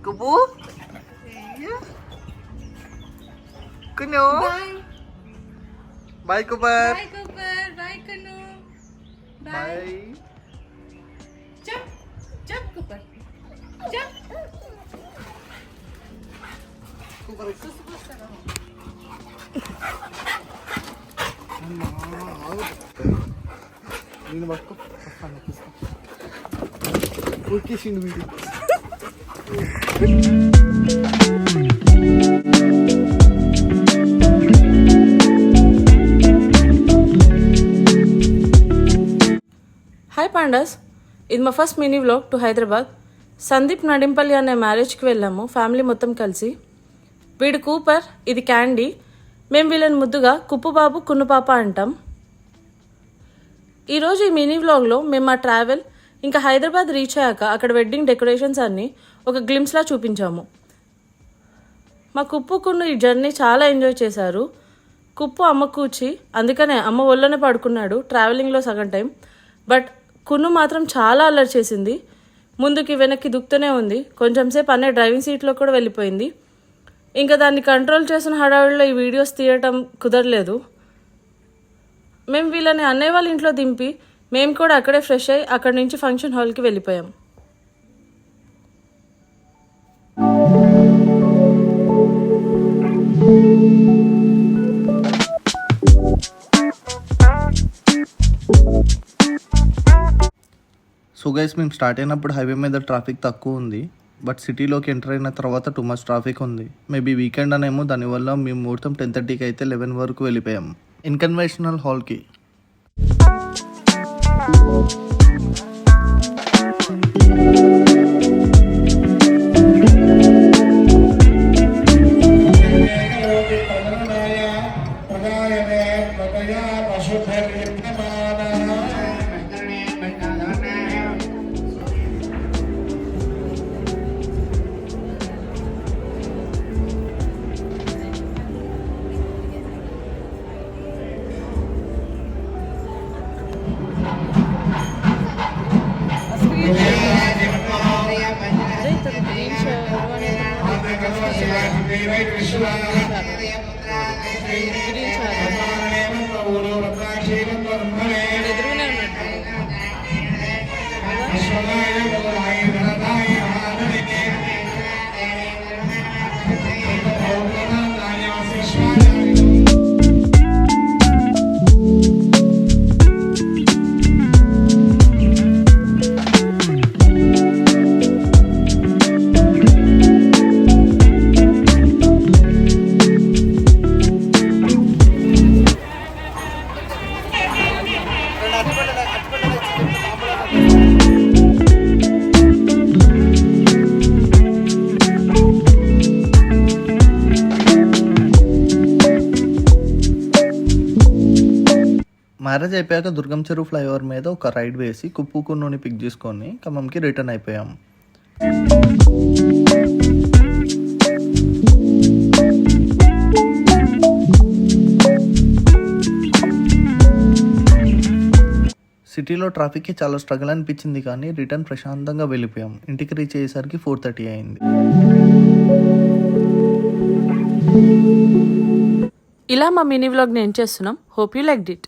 Kupu? Iya. Kuno. Bye, Cooper. Bye, Cooper. Bye, Kunu. Bye. Jump. Jump, Cooper. Jump. Cooper. నేను పట్టుకో వస్తాను తీసుకో ఉరికేసిండు వీడు హాయ్ పాండాస్, ఇది మా first mini vlog to Hyderabad. Sandeep Nadimpalli అనే మ్యారేజ్కి వెళ్ళాము ఫ్యామిలీ మొత్తం కలిసి. వీడు కూపర్, ఇది క్యాండీ. మేము వీళ్ళని ముద్దుగా కుప్పుబాబు కున్నుపాప అంటాం. ఈరోజు ఈ మినీ వ్లాగ్లో మేము మా ట్రావెల్ ఇంకా హైదరాబాద్ రీచ్ అయ్యాక అక్కడ వెడ్డింగ్ డెకరేషన్స్ అన్నీ ఒక గ్లిమ్స్లా చూపించాము. మా కుప్పు కున్ను ఈ జర్నీ చాలా ఎంజాయ్ చేశారు. కుప్పు అమ్మ కూర్చి, అందుకనే అమ్మ ఒళ్ళనే పడుకున్నాడు ట్రావెలింగ్లో సగం టైం. బట్ కున్ను మాత్రం చాలా అల్లరి చేసింది. ముందుకి వెనక్కి దుక్కుతూనే ఉంది. కొంచెం సేపు అనే డ్రైవింగ్ సీట్లో కూడా వెళ్ళిపోయింది. ఇంకా దాన్ని కంట్రోల్ చేసిన హడావిడిలో ఈ వీడియోస్ తీయటం కుదరలేదు. మేము వీళ్ళని అన్నయ్య వాళ్ళ ఇంట్లో దింపి మేము కూడా అక్కడే ఫ్రెష్ అయ్యి అక్కడి నుంచి ఫంక్షన్ హాల్కి వెళ్ళిపోయాం. సో గైస్, మేము స్టార్ట్ అయినప్పుడు హైవే మీద ట్రాఫిక్ తక్కువ ఉంది. బట్ సిటీలోకి ఎంటర్ అయిన తర్వాత టూ మచ్ ట్రాఫిక్ ఉంది. మేబీ వీకెండ్ అనేమో, దానివల్ల మేము ముహూర్తం 10:30కి అయితే 11 వరకు వెళ్ళిపోయాం ఇన్కన్వెన్షనల్ హాల్కి. మ్యారేజ్ అయిపోయాక దుర్గం చెరువు ఫ్లైఓవర్ మీద ఒక రైడ్ వేసి కుప్పు కున్నుని పిక్ చేసుకొని ఖమ్మంకి రిటర్న్ అయిపోయాం. సిటీలో ట్రాఫిక్కి చాలా స్ట్రగుల్ అనిపించింది, కానీ రిటర్న్ ప్రశాంతంగా వెళ్ళిపోయాం. ఇంటికి రీచ్ అయ్యేసరికి 4:30 అయింది. ఇలా మా మినీ వ్లాగ్ని ఏం చేస్తున్నాం. Hope you liked it.